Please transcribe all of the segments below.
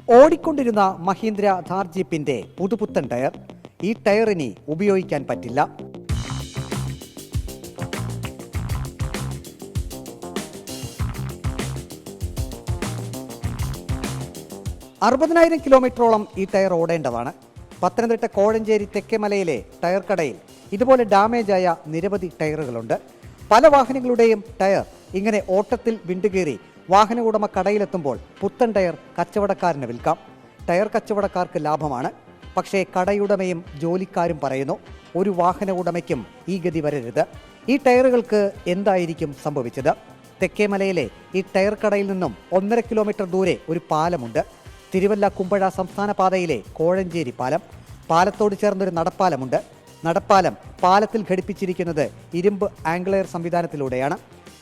ഓടിക്കൊണ്ടിരുന്ന മഹീന്ദ്ര ഥാർ ജീപ്പിന്റെ പുതുപുത്തൻ ടയർ. ഈ ടയർ ഇനി ഉപയോഗിക്കാൻ പറ്റില്ല. കിലോമീറ്ററോളം ഈ ടയർ ഓടേണ്ടതാണ്. പത്തനംതിട്ട കോഴഞ്ചേരി തെക്കേമലയിലെ ടയർ കടയിൽ ഇതുപോലെ ഡാമേജായ നിരവധി ടയറുകളുണ്ട്. പല വാഹനങ്ങളുടെയും ടയർ ഇങ്ങനെ ഓട്ടത്തിൽ വിണ്ടുകീറി വാഹന ഉടമ കടയിലെത്തുമ്പോൾ പുത്തൻ ടയർ കച്ചവടക്കാരന് വിൽക്കാം. ടയർ കച്ചവടക്കാർക്ക് ലാഭമാണ്. പക്ഷേ കടയുടമയും ജോലിക്കാരും പറയുന്നു, ഒരു വാഹന ഉടമയ്ക്കും ഈ ഗതി വരരുത്. ഈ ടയറുകൾക്ക് എന്തായിരിക്കും സംഭവിച്ചത്? തെക്കേമലയിലെ ഈ ടയർ കടയിൽ നിന്നും 1.5 കിലോമീറ്റർ ദൂരെ ഒരു പാലമുണ്ട്. തിരുവല്ല കുമ്പഴ സംസ്ഥാന പാതയിലെ കോഴഞ്ചേരി പാലം. പാലത്തോട് ചേർന്നൊരു നടപ്പാലമുണ്ട്. നടപ്പാലം പാലത്തിൽ ഘടിപ്പിച്ചിരിക്കുന്നത് ഇരുമ്പ് ആംഗ്ലെയർ സംവിധാനത്തിലൂടെയാണ്.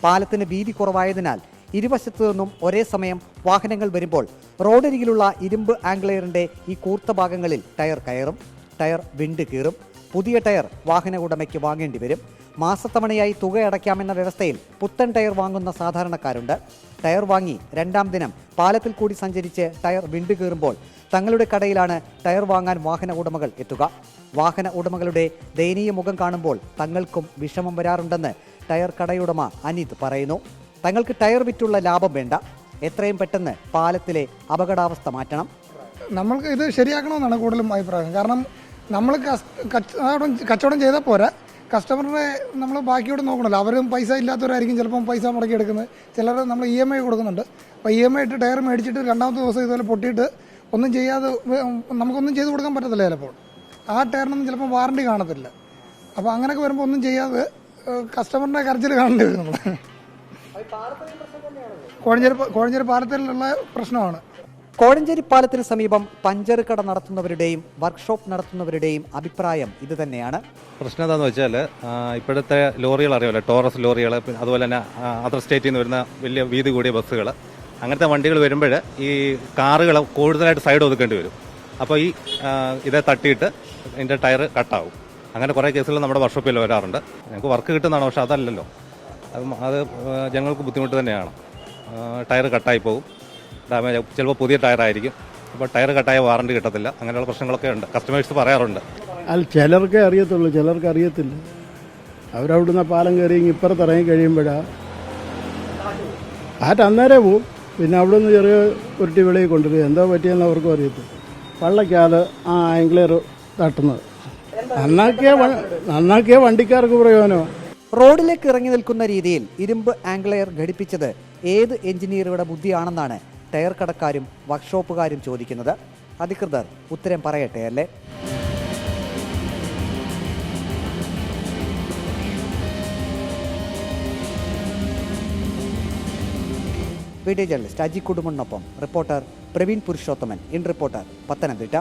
പാലത്തിന് വീതി കുറവായതിനാൽ ഇരുവശത്തു നിന്നും ഒരേ സമയം വാഹനങ്ങൾ വരുമ്പോൾ റോഡരികിലുള്ള ഇരുമ്പ് ആംഗ്ലെയറിന്റെ ഈ കൂർത്ത ഭാഗങ്ങളിൽ ടയർ കയറും. ടയർ വിണ്ട് കീറും. പുതിയ ടയർ വാഹന ഉടമയ്ക്ക് വാങ്ങേണ്ടി വരും. മാസത്തവണയായി തുക അടയ്ക്കാമെന്ന വ്യവസ്ഥയിൽ പുത്തൻ ടയർ വാങ്ങുന്ന സാധാരണക്കാരുണ്ട്. ടയർ വാങ്ങി 2ാം ദിനം പാലത്തിൽ കൂടി സഞ്ചരിച്ച് ടയർ വിണ്ട് കീറുമ്പോൾ തങ്ങളുടെ കടയിലാണ് ടയർ വാങ്ങാൻ വാഹന ഉടമകൾ എത്തുക. വാഹന ഉടമകളുടെ ദയനീയ മുഖം കാണുമ്പോൾ തങ്ങൾക്കും വിഷമം വരാറുണ്ടെന്ന് ടയർ കടയുടമ അനിത് പറയുന്നു. തങ്ങൾക്ക് ടയർ വിറ്റുള്ള ലാഭം വേണ്ട, എത്രയും പെട്ടെന്ന് പാലത്തിലെ അപകടാവസ്ഥ മാറ്റണം. നമ്മൾക്ക് ഇത് ശരിയാക്കണമെന്നാണ് കൂടുതലും അഭിപ്രായം. കാരണം നമ്മൾ കച്ചവടം ചെയ്താൽ പോരാ, കസ്റ്റമറിനെ നമ്മൾ ബാക്കിയോട് നോക്കണമല്ലോ. അവരും പൈസ ഇല്ലാത്തവരായിരിക്കും ചിലപ്പം പൈസ മുടക്കി എടുക്കുന്നത്. ചിലർ നമ്മൾ EMI കൊടുക്കുന്നുണ്ട്. അപ്പോൾ EMI ഇട്ട് ടയർ മേടിച്ചിട്ട് 2ാമത്തെ ദിവസം ഇതുപോലെ പൊട്ടിയിട്ട് ഒന്നും ചെയ്യാതെ നമുക്കൊന്നും ചെയ്ത് കൊടുക്കാൻ പറ്റത്തില്ല. ചിലപ്പോൾ ആ ടയറിനൊന്നും ചിലപ്പോൾ വാറണ്ടി കാണത്തില്ല. അപ്പോൾ അങ്ങനെയൊക്കെ വരുമ്പോൾ ഒന്നും ചെയ്യാതെ കസ്റ്റമറിൻ്റെ കരച്ചിൽ കാണേണ്ടി വരും. നമ്മൾ കോഴഞ്ചേരി പാലത്തിലുള്ള പ്രശ്നമാണ്. കോഴഞ്ചേരി പാലത്തിന് സമീപം പഞ്ചർ കട നടത്തുന്നവരുടെയും വർക്ക്ഷോപ്പ് നടത്തുന്നവരുടെയും അഭിപ്രായം ഇത് തന്നെയാണ്. പ്രശ്നം എന്താണെന്ന് വെച്ചാൽ ഇപ്പോഴത്തെ ലോറികൾ അറിയാമല്ലോ, ടോറസ് ലോറികൾ, അതുപോലെ തന്നെ അതർ സ്റ്റേറ്റിൽ നിന്ന് വരുന്ന വലിയ വീതി കൂടിയ ബസ്സുകൾ, അങ്ങനത്തെ വണ്ടികൾ വരുമ്പോൾ ഈ കാറുകൾ കൂടുതലായിട്ട് സൈഡ് ഒതുക്കേണ്ടി വരും. അപ്പോൾ ഈ ഇതേ തട്ടിയിട്ട് ഇതിൻ്റെ ടയർ കട്ടാവും. അങ്ങനെ കുറേ കേസുകൾ നമ്മുടെ വർക്ക്ഷോപ്പിൽ വരാറുണ്ട്. ഞങ്ങൾക്ക് വർക്ക് കിട്ടുന്നതാണ്, പക്ഷെ അതല്ലല്ലോ. അത് ജനങ്ങൾക്ക് ബുദ്ധിമുട്ട് തന്നെയാണ്. ടയർ കട്ടായി പോകും, ഡാമേജ്. ചിലപ്പോൾ പുതിയ ടയറായിരിക്കും. അപ്പോൾ ടയർ കട്ടായ വാറണ്ടി കിട്ടത്തില്ല. അങ്ങനെയുള്ള പ്രശ്നങ്ങളൊക്കെ ഉണ്ട്, കസ്റ്റമേഴ്സ് പറയാറുണ്ട്. അല്ല, ചിലർക്കേ അറിയത്തുള്ളൂ, ചിലർക്ക് അറിയത്തില്ല. അവരവിടുന്ന് പാലം കയറി ഇപ്പുറത്ത് ഇറങ്ങി കഴിയുമ്പോഴാണ് കാറ്റ് അന്നേരം പോവും. പിന്നെ അവിടെ നിന്ന് ചെറിയ ഉരുട്ടി വെളിയിൽ കൊണ്ടുവരും. എന്തോ പറ്റിയെന്ന് അവർക്കും അറിയത്തില്ല. വള്ളക്കാല് ആ ആംഗ്ലെയർ തട്ടുന്നത് നന്നാക്കിയ വണ്ടിക്കാർക്ക് പ്രയോജനമാണ്. റോഡിലേക്ക് ഇറങ്ങി നിൽക്കുന്ന രീതിയിൽ ഇരുമ്പ് ആംഗ്ലെയർ ഘടിപ്പിച്ചത് ഏത് എഞ്ചിനീയറുടെ ബുദ്ധിയാണെന്നാണ് ടയർ കടക്കാരും വർക്ക്ഷോപ്പുകാരും ചോദിക്കുന്നത്. അധികൃതർ ഉത്തരം പറയട്ടെ അല്ലേ? വീഡിയോ ജേർണലിസ്റ്റ് അജി കുടുംബനൊപ്പം reporter Praveen Purushothaman. In reporter, Pathanamthitta.